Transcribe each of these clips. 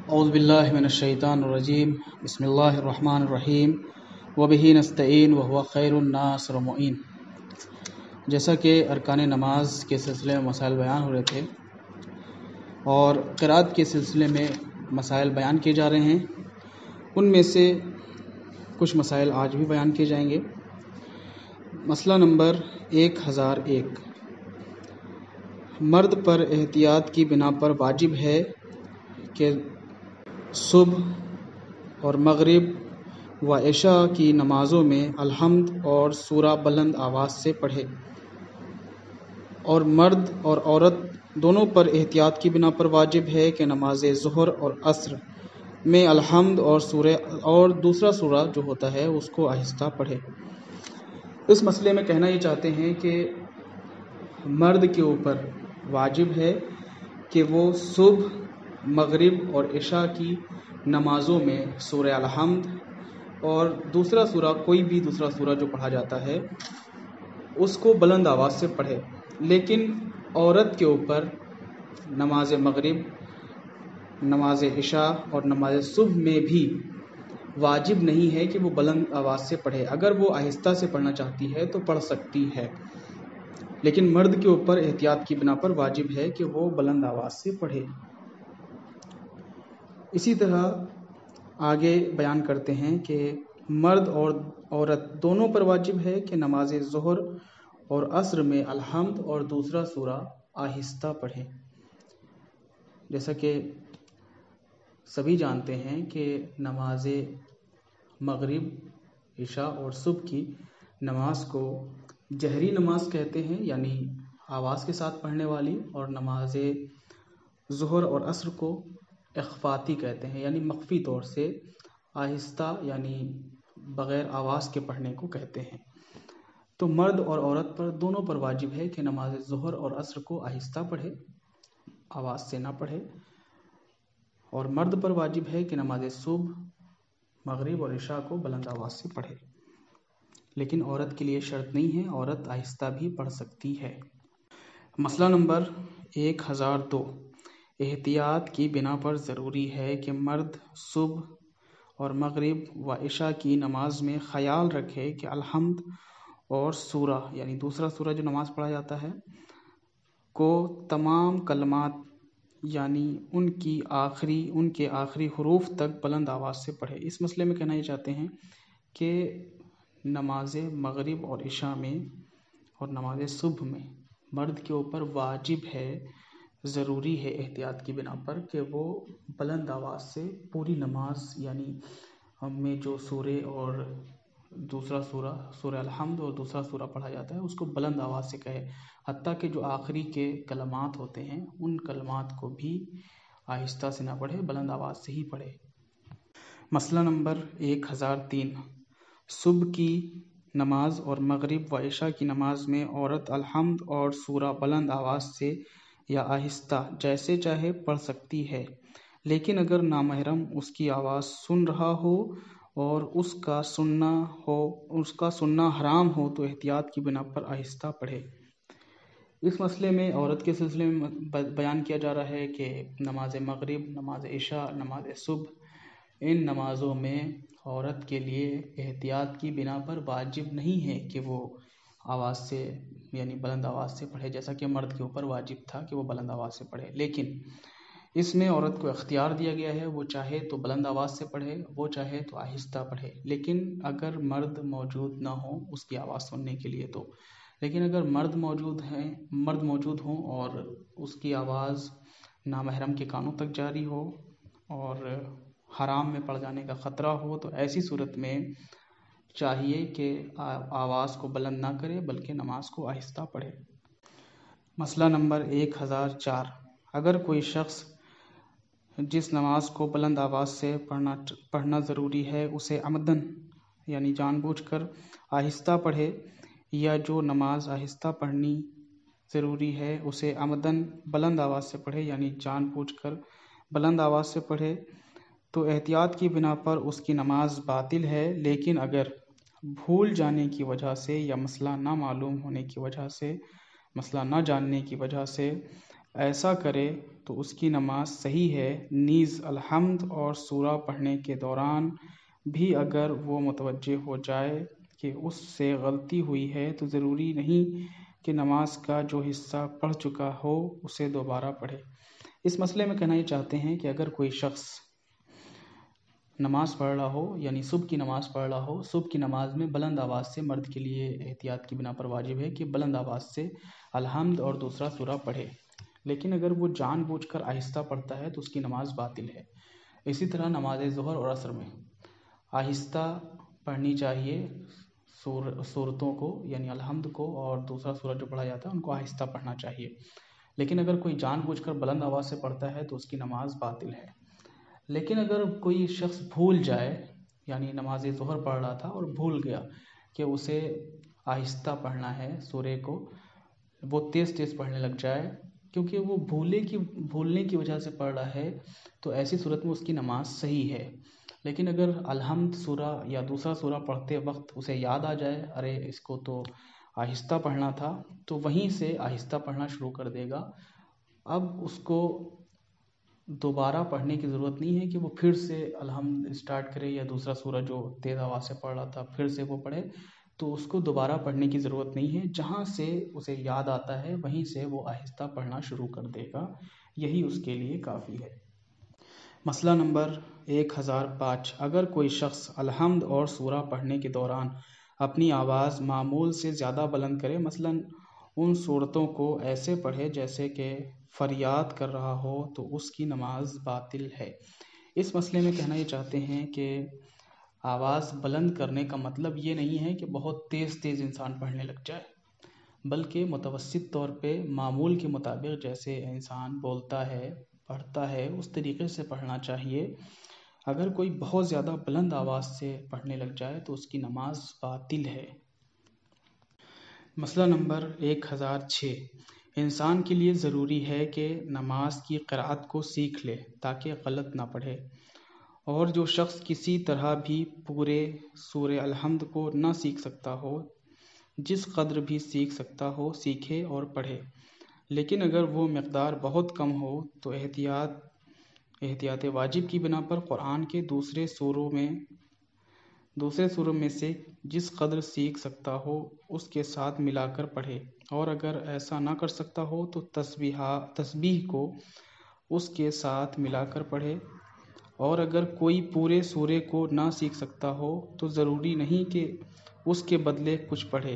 اعوذ باللہ من الشیطان الرجیم بسم اللہ الرحمن الرحیم وبہ نستعین وہو خیر الناصر المعین۔ جیسا کہ ارکان نماز کے سلسلے میں مسائل بیان ہو رہے تھے اور قرات کے سلسلے میں مسائل بیان کیے جا رہے ہیں، ان میں سے کچھ مسائل آج بھی بیان کیے جائیں گے۔ مسئلہ نمبر 1001، مرد پر احتیاط کی بنا پر واجب ہے کہ صبح اور مغرب و عشاء کی نمازوں میں الحمد اور سورہ بلند آواز سے پڑھے، اور مرد اور عورت دونوں پر احتیاط کی بنا پر واجب ہے کہ نماز ظہر اور عصر میں الحمد اور دوسرا سورہ جو ہوتا ہے اس کو آہستہ پڑھے۔ اس مسئلے میں کہنا یہ چاہتے ہیں کہ مرد کے اوپر واجب ہے کہ وہ صبح، مغرب اور عشاء کی نمازوں میں سورہ الحمد اور دوسرا سورہ، کوئی بھی دوسرا سورہ جو پڑھا جاتا ہے، اس کو بلند آواز سے پڑھے، لیکن عورت کے اوپر نماز مغرب، نماز عشاء اور نماز صبح میں بھی واجب نہیں ہے کہ وہ بلند آواز سے پڑھے۔ اگر وہ آہستہ سے پڑھنا چاہتی ہے تو پڑھ سکتی ہے، لیکن مرد کے اوپر احتیاط کی بنا پر واجب ہے کہ وہ بلند آواز سے پڑھے۔ اسی طرح آگے بیان کرتے ہیں کہ مرد اور عورت دونوں پر واجب ہے کہ نماز ظہر اور عصر میں الحمد اور دوسرا سورہ آہستہ پڑھے۔ جیسا کہ سبھی جانتے ہیں کہ نماز مغرب، عشاء اور صبح کی نماز کو جہری نماز کہتے ہیں، یعنی آواز کے ساتھ پڑھنے والی، اور نماز ظہر اور عصر کو اخفاتی کہتے ہیں، یعنی مخفی طور سے آہستہ، یعنی بغیر آواز کے پڑھنے کو کہتے ہیں۔ تو مرد اور عورت پر دونوں پر واجب ہے کہ نماز ظہر اور عصر کو آہستہ پڑھے، آواز سے نہ پڑھے، اور مرد پر واجب ہے کہ نماز صبح، مغرب اور عشاء کو بلند آواز سے پڑھے، لیکن عورت کے لیے شرط نہیں ہے، عورت آہستہ بھی پڑھ سکتی ہے۔ مسئلہ نمبر 1002، احتیاط کی بنا پر ضروری ہے کہ مرد صبح اور مغرب و عشاء کی نماز میں خیال رکھے کہ الحمد اور سورہ، یعنی دوسرا سورہ جو نماز پڑھا جاتا ہے، کو تمام کلمات، یعنی ان کے آخری حروف تک بلند آواز سے پڑھے۔ اس مسئلے میں کہنا یہ چاہتے ہیں کہ نماز مغرب اور عشاء میں اور نماز صبح میں مرد کے اوپر واجب ہے، ضروری ہے احتیاط کی بنا پر کہ وہ بلند آواز سے پوری نماز، یعنی میں جو سورے اور دوسرا سورہ الحمد اور دوسرا سورہ پڑھا جاتا ہے اس کو بلند آواز سے کہے، حتیٰ کہ جو آخری کے کلمات ہوتے ہیں ان کلمات کو بھی آہستہ سے نہ پڑھے، بلند آواز سے ہی پڑھے۔ مسئلہ نمبر 1003، صبح کی نماز اور مغرب و عشاء کی نماز میں عورت الحمد اور سورہ بلند آواز سے یا آہستہ جیسے چاہے پڑھ سکتی ہے، لیکن اگر نامحرم اس کی آواز سن رہا ہو اور اس کا سننا حرام ہو تو احتیاط کی بنا پر آہستہ پڑھے۔ اس مسئلے میں عورت کے سلسلے میں بیان کیا جا رہا ہے کہ نماز مغرب، نماز عشاء، نماز صبح، ان نمازوں میں عورت کے لیے احتیاط کی بنا پر واجب نہیں ہے کہ وہ آواز سے، یعنی بلند آواز سے پڑھے، جیسا کہ مرد کے اوپر واجب تھا کہ وہ بلند آواز سے پڑھے، لیکن اس میں عورت کو اختیار دیا گیا ہے، وہ چاہے تو بلند آواز سے پڑھے، وہ چاہے تو آہستہ پڑھے، لیکن اگر مرد موجود نہ ہو اس کی آواز سننے کے لیے تو، لیکن اگر مرد موجود ہوں اور اس کی آواز نامحرم کے کانوں تک جاری ہو اور حرام میں پڑ جانے کا خطرہ ہو تو ایسی صورت میں چاہیے کہ آواز کو بلند نہ کرے بلکہ نماز کو آہستہ پڑھے۔ مسئلہ نمبر 1004، اگر کوئی شخص جس نماز کو بلند آواز سے پڑھنا ضروری ہے اسے عمدن، یعنی جان بوجھ کر آہستہ پڑھے، یا جو نماز آہستہ پڑھنی ضروری ہے اسے عمدن بلند آواز سے پڑھے، یعنی جان بوجھ کر بلند آواز سے پڑھے، تو احتیاط کی بنا پر اس کی نماز باطل ہے، لیکن اگر بھول جانے کی وجہ سے یا مسئلہ نہ معلوم ہونے کی وجہ سے، مسئلہ نہ جاننے کی وجہ سے ایسا کرے تو اس کی نماز صحیح ہے۔ نیز الحمد اور سورہ پڑھنے کے دوران بھی اگر وہ متوجہ ہو جائے کہ اس سے غلطی ہوئی ہے تو ضروری نہیں کہ نماز کا جو حصہ پڑھ چکا ہو اسے دوبارہ پڑھے۔ اس مسئلے میں کہنا یہ چاہتے ہیں کہ اگر کوئی شخص نماز پڑھ رہا ہو، یعنی صبح کی نماز پڑھ رہا ہو، صبح کی نماز میں بلند آواز سے، مرد کے لیے احتیاط کی بنا پر واجب ہے کہ بلند آواز سے الحمد اور دوسرا سورہ پڑھے، لیکن اگر وہ جان بوجھ کر آہستہ پڑھتا ہے تو اس کی نماز باطل ہے۔ اسی طرح نماز ظہر اور عصر میں آہستہ پڑھنی چاہیے، صورتوں کو یعنی الحمد کو اور دوسرا سورہ جو پڑھا جاتا ہے ان کو آہستہ پڑھنا چاہیے، لیکن اگر کوئی جان بوجھ کر بلند آواز سے پڑھتا ہے تو اس کی نماز باطل ہے۔ لیکن اگر کوئی شخص بھول جائے، یعنی نماز ظہر پڑھ رہا تھا اور بھول گیا کہ اسے آہستہ پڑھنا ہے سورے کو، وہ تیز تیز پڑھنے لگ جائے کیونکہ وہ بھولنے کی وجہ سے پڑھ رہا ہے، تو ایسی صورت میں اس کی نماز صحیح ہے۔ لیکن اگر الحمد سورہ یا دوسرا سورہ پڑھتے وقت اسے یاد آ جائے ارے اس کو تو آہستہ پڑھنا تھا، تو وہیں سے آہستہ پڑھنا شروع کر دے گا۔ اب اس کو دوبارہ پڑھنے کی ضرورت نہیں ہے کہ وہ پھر سے الحمد اسٹارٹ کرے یا دوسرا سورہ جو تیز آواز سے پڑھ رہا تھا پھر سے وہ پڑھے، تو اس کو دوبارہ پڑھنے کی ضرورت نہیں ہے۔ جہاں سے اسے یاد آتا ہے وہیں سے وہ آہستہ پڑھنا شروع کر دے گا، یہی اس کے لیے کافی ہے۔ مسئلہ نمبر 1005۔ اگر کوئی شخص الحمد اور سورہ پڑھنے کے دوران اپنی آواز معمول سے زیادہ بلند کرے، مثلاً ان صورتوں کو ایسے پڑھے جیسے کہ فریاد کر رہا ہو، تو اس کی نماز باطل ہے۔ اس مسئلے میں کہنا یہ چاہتے ہیں کہ آواز بلند کرنے کا مطلب یہ نہیں ہے کہ بہت تیز تیز انسان پڑھنے لگ جائے، بلکہ متوسط طور پہ معمول کے مطابق جیسے انسان بولتا ہے پڑھتا ہے اس طریقے سے پڑھنا چاہیے۔ اگر کوئی بہت زیادہ بلند آواز سے پڑھنے لگ جائے تو اس کی نماز باطل ہے۔ مسئلہ نمبر 1006۔ انسان کے لیے ضروری ہے کہ نماز کی قرأت کو سیکھ لے تاکہ غلط نہ پڑھے، اور جو شخص کسی طرح بھی پورے سورہ الحمد کو نہ سیکھ سکتا ہو، جس قدر بھی سیکھ سکتا ہو سیکھے اور پڑھے، لیکن اگر وہ مقدار بہت کم ہو تو احتیاط واجب کی بنا پر قرآن کے دوسرے سوروں میں سے جس قدر سیکھ سکتا ہو اس کے ساتھ ملا کر پڑھے، اور اگر ایسا نہ کر سکتا ہو تو تسبیح کو اس کے ساتھ ملا کر پڑھے، اور اگر کوئی پورے سورے کو نہ سیکھ سکتا ہو تو ضروری نہیں کہ اس کے بدلے کچھ پڑھے،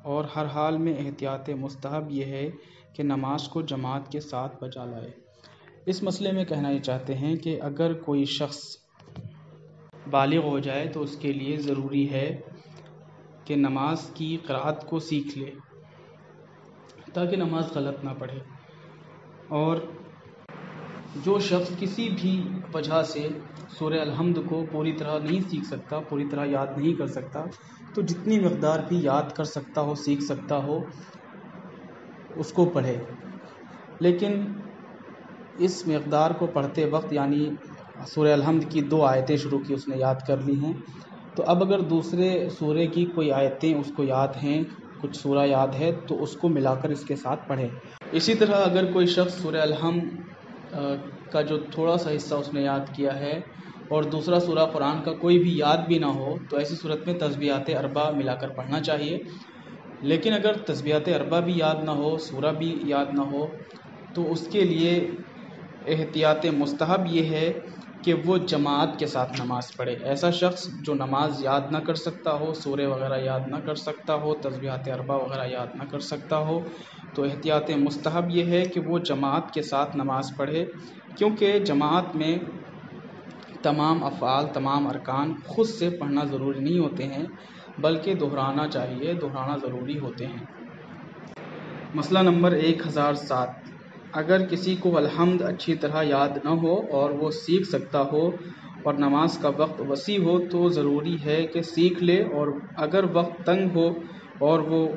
اور ہر حال میں احتیاط مستحب یہ ہے کہ نماز کو جماعت کے ساتھ بجا لائے۔ اس مسئلے میں کہنا یہ چاہتے ہیں کہ اگر کوئی شخص بالغ ہو جائے تو اس کے لیے ضروری ہے کہ نماز کی قرأت کو سیکھ لے تاکہ نماز غلط نہ پڑھے، اور جو شخص کسی بھی وجہ سے سورہ الحمد کو پوری طرح نہیں سیکھ سکتا، پوری طرح یاد نہیں کر سکتا، تو جتنی مقدار بھی یاد کر سکتا ہو سیکھ سکتا ہو اس کو پڑھے، لیکن اس مقدار کو پڑھتے وقت یعنی سورہ الحمد کی 2 آیتیں شروع کی اس نے یاد کر لی ہیں، تو اب اگر دوسرے سورے کی کوئی آیتیں اس کو یاد ہیں، کچھ سورہ یاد ہے تو اس کو ملا کر اس کے ساتھ پڑھے۔ اسی طرح اگر کوئی شخص سورہ الحمد کا جو تھوڑا سا حصہ اس نے یاد کیا ہے اور دوسرا سورہ قرآن کا کوئی بھی یاد بھی نہ ہو، تو ایسی صورت میں تسبیحات اربع ملا کر پڑھنا چاہیے۔ لیکن اگر تسبیحات اربع بھی یاد نہ ہو، سورہ بھی یاد نہ ہو، تو اس کے لیے احتیاط مستحب یہ ہے کہ وہ جماعت کے ساتھ نماز پڑھے۔ ایسا شخص جو نماز یاد نہ کر سکتا ہو، سورے وغیرہ یاد نہ کر سکتا ہو، تسبیحات اربع وغیرہ یاد نہ کر سکتا ہو، تو احتیاط مستحب یہ ہے کہ وہ جماعت کے ساتھ نماز پڑھے، کیونکہ جماعت میں تمام افعال، تمام ارکان خود سے پڑھنا ضروری نہیں ہوتے ہیں، بلکہ دہرانا ضروری ہوتے ہیں۔ مسئلہ نمبر 1007۔ اگر کسی کو الحمد اچھی طرح یاد نہ ہو اور وہ سیکھ سکتا ہو اور نماز کا وقت وسیع ہو تو ضروری ہے کہ سیکھ لے، اور اگر وقت تنگ ہو اور وہ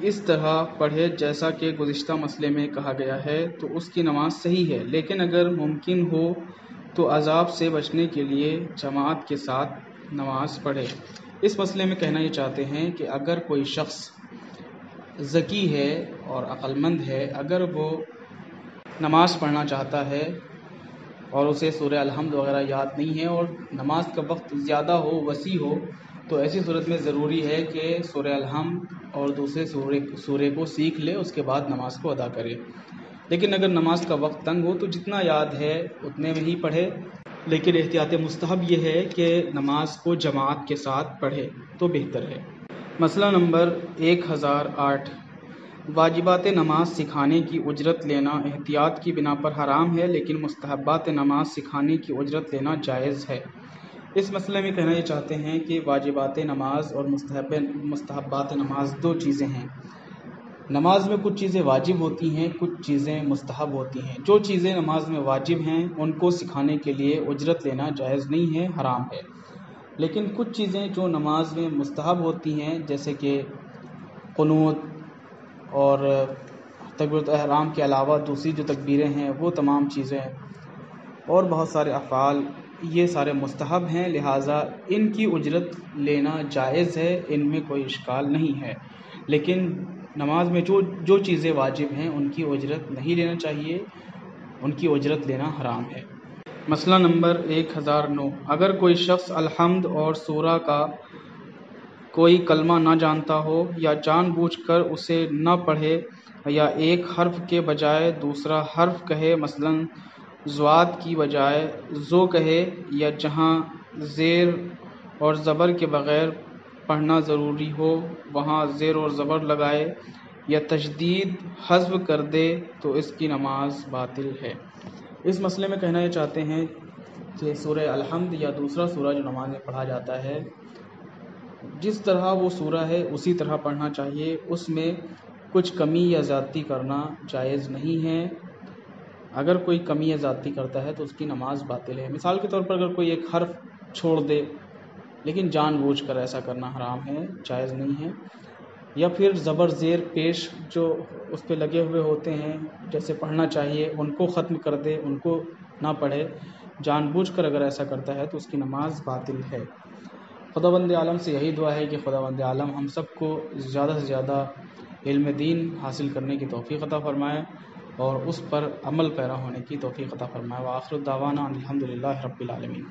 اس طرح پڑھے جیسا کہ گزشتہ مسئلے میں کہا گیا ہے تو اس کی نماز صحیح ہے، لیکن اگر ممکن ہو تو عذاب سے بچنے کے لیے جماعت کے ساتھ نماز پڑھے۔ اس مسئلے میں کہنا یہ چاہتے ہیں کہ اگر کوئی شخص ذکی ہے اور عقل مند ہے، اگر وہ نماز پڑھنا چاہتا ہے اور اسے سورہ الحمد وغیرہ یاد نہیں ہے اور نماز کا وقت زیادہ ہو، وسیع ہو، تو ایسی صورت میں ضروری ہے کہ سورہ الحمد اور دوسرے سورے کو سیکھ لے، اس کے بعد نماز کو ادا کرے۔ لیکن اگر نماز کا وقت تنگ ہو تو جتنا یاد ہے اتنے میں ہی پڑھے، لیکن احتیاط مستحب یہ ہے کہ نماز کو جماعت کے ساتھ پڑھے تو بہتر ہے۔ مسئلہ نمبر 1008، واجبات نماز سکھانے کی اجرت لینا احتیاط کی بنا پر حرام ہے، لیکن مستحبات نماز سکھانے کی اجرت لینا جائز ہے۔ اس مسئلے میں کہنا یہ چاہتے ہیں کہ واجبات نماز اور مستحبات نماز دو چیزیں ہیں۔ نماز میں کچھ چیزیں واجب ہوتی ہیں، کچھ چیزیں مستحب ہوتی ہیں۔ جو چیزیں نماز میں واجب ہیں ان کو سکھانے کے لیے اجرت لینا جائز نہیں ہے، حرام ہے۔ لیکن کچھ چیزیں جو نماز میں مستحب ہوتی ہیں، جیسے کہ قنوت اور تکبیرۃ الاحرام کے علاوہ دوسری جو تکبیریں ہیں، وہ تمام چیزیں اور بہت سارے افعال، یہ سارے مستحب ہیں، لہٰذا ان کی اجرت لینا جائز ہے، ان میں کوئی اشکال نہیں ہے۔ لیکن نماز میں جو چیزیں واجب ہیں ان کی اجرت نہیں لینا چاہیے، ان کی اجرت لینا حرام ہے۔ مسئلہ نمبر 1009، اگر کوئی شخص الحمد اور سورہ کا کوئی کلمہ نہ جانتا ہو یا جان بوجھ کر اسے نہ پڑھے یا ایک حرف کے بجائے دوسرا حرف کہے، مثلا ضاد کی بجائے زو کہے، یا جہاں زیر اور زبر کے بغیر پڑھنا ضروری ہو وہاں زیر اور زبر لگائے یا تشدید حذف کر دے تو اس کی نماز باطل ہے۔ اس مسئلے میں کہنا یہ چاہتے ہیں کہ سورہ الحمد یا دوسرا سورہ جو نماز میں پڑھا جاتا ہے، جس طرح وہ سورہ ہے اسی طرح پڑھنا چاہیے، اس میں کچھ کمی یا زیادتی کرنا جائز نہیں ہے۔ اگر کوئی کمی یا زیادتی کرتا ہے تو اس کی نماز باطل ہے۔ مثال کے طور پر اگر کوئی ایک حرف چھوڑ دے، لیکن جان بوجھ کر ایسا کرنا حرام ہے، جائز نہیں ہے، یا پھر زبر زیر پیش جو اس پہ لگے ہوئے ہوتے ہیں جیسے پڑھنا چاہیے ان کو ختم کر دے، ان کو نہ پڑھے، جان بوجھ کر اگر ایسا کرتا ہے تو اس کی نماز باطل ہے۔ خداوند عالم سے یہی دعا ہے کہ خداوند عالم ہم سب کو زیادہ سے زیادہ علم دین حاصل کرنے کی توفیق عطا فرمائے اور اس پر عمل پیرا ہونے کی توفیق عطا فرمائے۔ وآخر دعوانا الحمدللہ رب العالمین۔